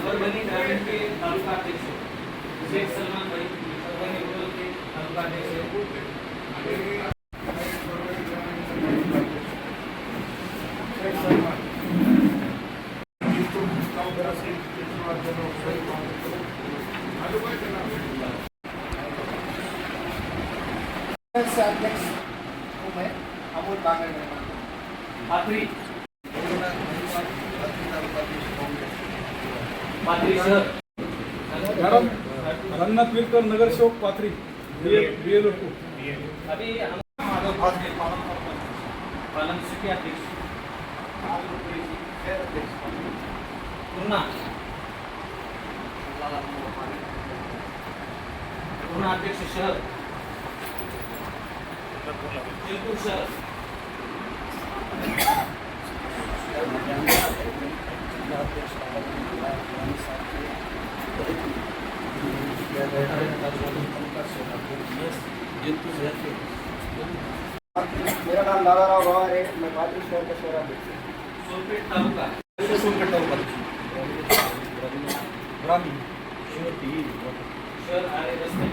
परभणी ग्रामीण के तालुका अध्यक्ष शेख सलमान भाई, परभणी रूरल के तालुका अध्यक्ष अध्यक्ष हूँ मैं, अमोल कांगड़ पाथरी पाथरी शहर रन्नत विलकर नगर सेवक पाथरी BLO 2। अभी हम पालन समिति अध्यक्ष पूर्णा अध्यक्ष शहर चिंतूर शहर मेरा नाम दादाराव गवार है, मैं पाथरी शहर का शहराध्यक्ष हूँ। सोनपेट तालुका ग्रामीण शहर आरे रस्ते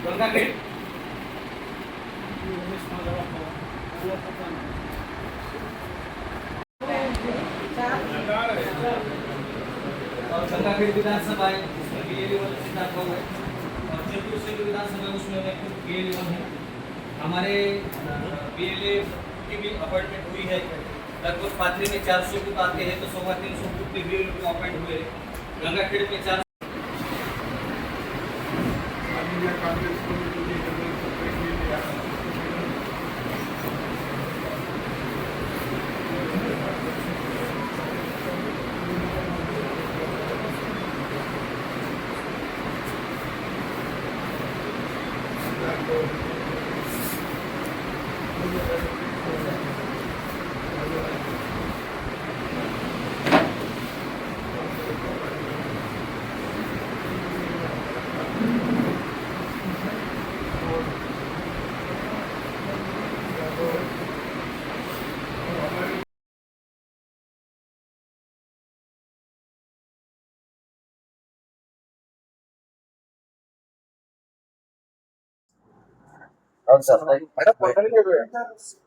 गंगाखेड और गंगाखेड विधानसभा है, उसमें BLA 1 सिद्धार्थ भाऊ है, और चिंतूर से विधानसभा उसमें BLA 1 है। हमारे BLA की भी अपॉइंटमेंट हुई है, लगभग पाथरी में 400 बूथ आते हैं, तो 350 बूथ पे BLA को अपॉइंट हुए। गंगाखेड़ में 4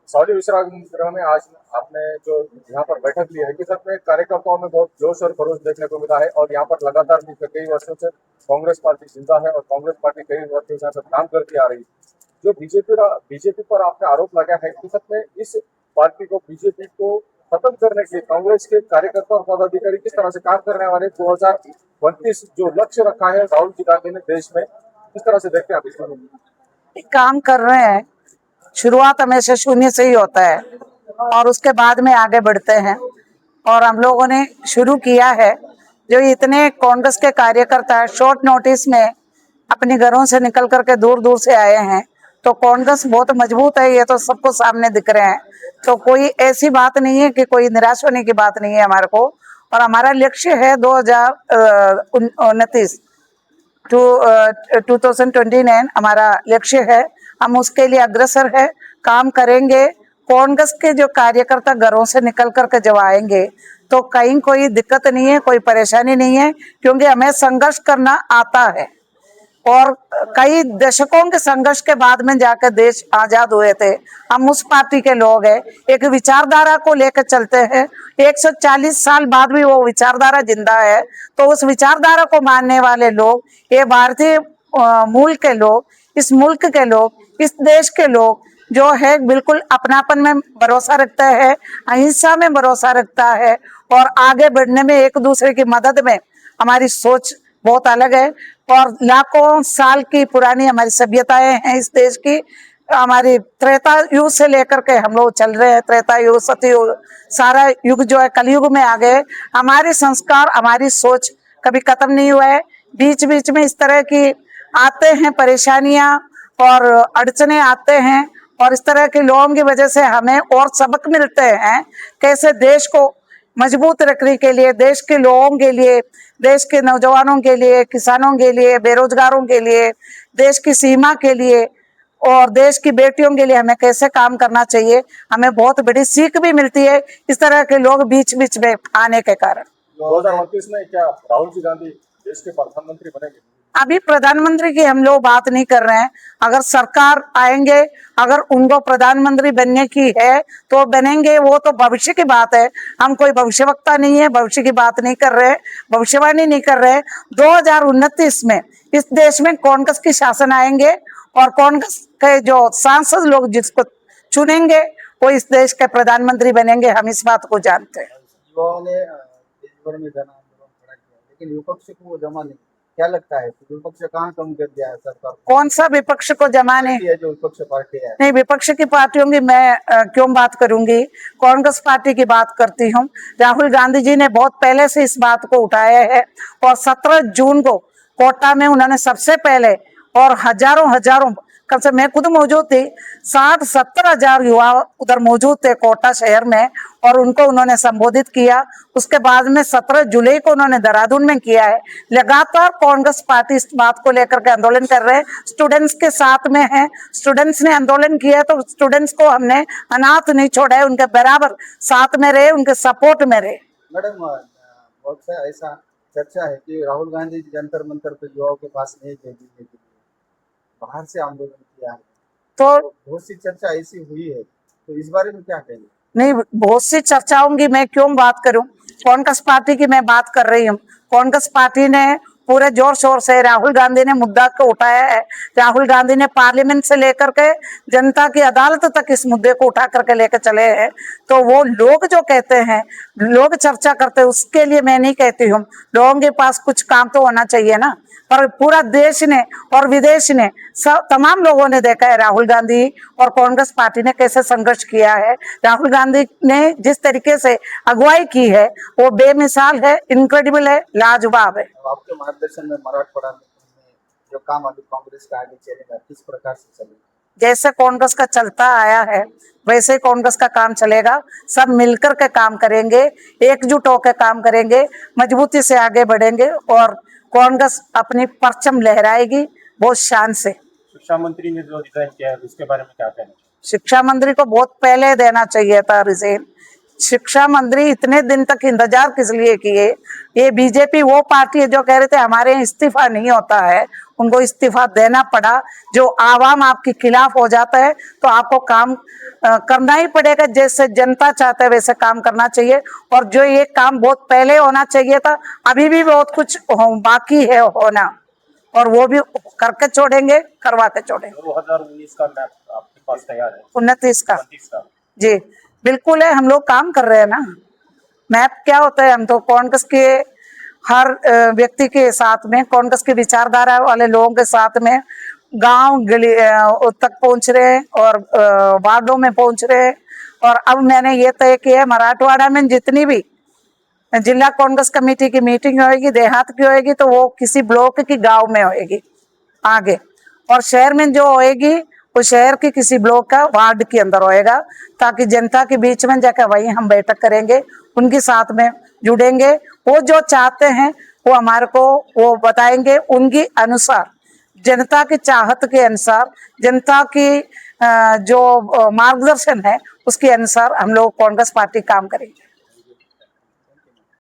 साउदी विश्राम गृह में आज आपने जो यहाँ पर बैठक ली है, हकीकत में कार्यकर्ताओं में बहुत जोश और खरोश देखने को मिला है और यहाँ पर लगातार कई वर्षों से कांग्रेस पार्टी जिंदा है और कांग्रेस पार्टी कई वर्षों से यहाँ पर काम करती आ रही है। जो बीजेपी पर आपने आरोप लगाया है, हकीकत में इस पार्टी को बीजेपी को खत्म करने के लिए कांग्रेस के कार्यकर्ता और पदाधिकारी किस तरह से काम करने वाले 2029 जो लक्ष्य रखा है राहुल जी गांधी ने देश में, किस तरह से देखते हैं आप इसको? काम कर रहे हैं। शुरुआत हमेशा शून्य से ही होता है और उसके बाद में आगे बढ़ते हैं, और हम लोगों ने शुरू किया है। जो इतने कांग्रेस के कार्यकर्ता शॉर्ट नोटिस में अपने घरों से निकल करके दूर दूर से आए हैं, तो कांग्रेस बहुत मजबूत है, ये तो सबको सामने दिख रहे हैं। तो कोई ऐसी बात नहीं है कि कोई निराश होने की बात नहीं है हमारे को। और हमारा लक्ष्य है 2029 2029 हमारा लक्ष्य है। हम उसके लिए अग्रसर है, काम करेंगे। कांग्रेस के जो कार्यकर्ता घरों से निकल करके जब आएंगे तो कहीं कोई दिक्कत नहीं है, कोई परेशानी नहीं है, क्योंकि हमें संघर्ष करना आता है। और कई दशकों के संघर्ष के बाद में जाकर देश आजाद हुए थे। हम उस पार्टी के लोग हैं, एक विचारधारा को लेकर चलते हैं। 140 साल बाद भी वो विचारधारा जिंदा है। तो उस विचारधारा को मानने वाले लोग, ये भारतीय मूल के लोग, इस मुल्क के लोग, इस देश के लोग जो है बिल्कुल अपनापन में भरोसा रखता है, अहिंसा में भरोसा रखता है, और आगे बढ़ने में एक दूसरे की मदद में हमारी सोच बहुत अलग है। और लाखों साल की पुरानी हमारी सभ्यताएं हैं इस देश की। हमारी त्रेता युग से लेकर के हम लोग चल रहे हैं, त्रेता युग, सतयुग, सारा युग जो है कलयुग में आ गए। हमारे संस्कार, हमारी सोच कभी खत्म नहीं हुआ है। बीच बीच में इस तरह की आते हैं परेशानियां और अड़चने आते हैं, और इस तरह के लोगों की वजह से हमें और सबक मिलते हैं कैसे देश को मजबूत रखने के लिए, देश के लोगों के लिए, देश के नौजवानों के लिए, किसानों के लिए, बेरोजगारों के लिए, देश की सीमा के लिए और देश की बेटियों के लिए हमें कैसे काम करना चाहिए, हमें बहुत बड़ी सीख भी मिलती है इस तरह के लोग बीच बीच में आने के कारण। 2029 में क्या राहुल जी गांधी देश के प्रधानमंत्री बनेंगे? अभी प्रधानमंत्री की हम लोग बात नहीं कर रहे हैं। अगर सरकार आएंगे, अगर उनको प्रधानमंत्री बनने की है तो बनेंगे, वो तो भविष्य की बात है। हम कोई भविष्यवक्ता नहीं है, भविष्य की बात नहीं कर रहे, भविष्यवाणी नहीं कर रहे। 2029 में इस देश में कांग्रेस की शासन आएंगे और कांग्रेस के जो सांसद लोग जिसको चुनेंगे वो इस देश के प्रधानमंत्री बनेंगे, हम इस बात को जानते हैं। युवाओं ने देश भर में जन आंदोलन खड़ा किया, लेकिन विपक्ष को वो जमा नहीं। क्या लगता है कि विपक्ष कहाँ कम कर दिया है सरकार? कौन सा विपक्ष को जमाने? ये जो विपक्ष पार्टी है, नहीं, विपक्ष की पार्टियों की मैं क्यों बात करूंगी, कांग्रेस पार्टी की बात करती हूँ। राहुल गांधी जी ने बहुत पहले से इस बात को उठाया है और 17 जून को कोटा में उन्होंने सबसे पहले और हजारों कल से मैं खुद मौजूद थी, 60-70 हजार युवा उधर मौजूद थे कोटा शहर में और उनको उन्होंने संबोधित किया। उसके बाद में 17 जुलाई को उन्होंने देहरादून में किया है। लगातार कांग्रेस पार्टी इस बात को लेकर के आंदोलन कर रहे हैं, स्टूडेंट्स के साथ में है। स्टूडेंट्स ने आंदोलन किया तो स्टूडेंट्स को हमने अनाथ नहीं छोड़ा है, उनके बराबर साथ में रहे, उनके सपोर्ट में रहे। मैडम बहुत सा ऐसा चर्चा है कि राहुल गांधी जी जंतर मंतर पे युवाओं के पास नहीं गए, के लिए बाहर से आंदोलन किया है, तो बहुत सी चर्चा ऐसी हुई है, तो इस बारे में क्या कहेंगे? नहीं, बहुत सी चर्चाओं की मैं क्यों बात करूं, कांग्रेस पार्टी की मैं बात कर रही हूं। कांग्रेस पार्टी ने पूरे जोर शोर से, राहुल गांधी ने मुद्दा को उठाया है। राहुल गांधी ने पार्लियामेंट से लेकर के जनता की अदालत तक इस मुद्दे को उठा करके लेकर चले हैं। तो वो लोग जो कहते हैं, लोग चर्चा करते हैं, उसके लिए मैं नहीं कहती हूँ। लोगों के पास कुछ काम तो होना चाहिए ना। पर पूरा देश ने और विदेश ने सब तमाम लोगों ने देखा है राहुल गांधी और कांग्रेस पार्टी ने कैसे संघर्ष किया है। राहुल गांधी ने जिस तरीके से अगुवाई की है वो बेमिसाल है, इनक्रेडिबल है, लाजवाब है। आपके मार्गदर्शन में मराठवाड़ा में जो काम अभी कांग्रेस का आगे चलेगा, किस प्रकार से चलेगा? जैसे कांग्रेस का चलता आया है वैसे कांग्रेस का काम चलेगा। सब मिलकर के काम करेंगे, एकजुट होकर काम करेंगे, मजबूती से आगे बढ़ेंगे और कांग्रेस अपनी परचम लहराएगी बहुत शान से। शिक्षा मंत्री ने जो रिजाइन किया है उसके बारे में क्या कहना? शिक्षा मंत्री को बहुत पहले देना चाहिए था रिजाइन। शिक्षा मंत्री इतने दिन तक इंतजार किस लिए किए? ये बीजेपी वो पार्टी है जो कह रहे थे हमारे यहाँ इस्तीफा नहीं होता है, उनको इस्तीफा देना पड़ा। जो आवाम आपके खिलाफ हो जाता है तो आपको काम करना ही पड़ेगा, जैसे जनता चाहते है वैसे काम करना चाहिए। और जो ये काम बहुत पहले होना चाहिए था, अभी भी बहुत कुछ बाकी है होना, और वो भी करके छोड़ेंगे, करवा के छोड़ेंगे। 2019 का मैप आपके पास तैयार है? 29 का 29 का जी बिल्कुल है, हम लोग काम कर रहे हैं ना। मैप क्या होता है, हम तो कांग्रेस के हर व्यक्ति के साथ में, कांग्रेस की विचारधारा वाले लोगों के साथ में गांव गली तक पहुंच रहे हैं और वार्डों में पहुंच रहे हैं। और अब मैंने ये तय किया है, मराठवाड़ा में जितनी भी जिला कांग्रेस कमेटी की मीटिंग होगी, देहात की होगी, तो वो किसी ब्लॉक की गांव में होगी आगे, और शहर में जो होएगी वो शहर की किसी ब्लॉक का वार्ड के अंदर होएगा, ताकि जनता के बीच में जाकर वहीं हम बैठक करेंगे, उनके साथ में जुड़ेंगे। वो जो चाहते हैं वो हमारे को वो बताएंगे, उनकी अनुसार, जनता की चाहत के अनुसार, जनता की जो मार्गदर्शन है उसके अनुसार हम लोग कांग्रेस पार्टी काम करेंगे।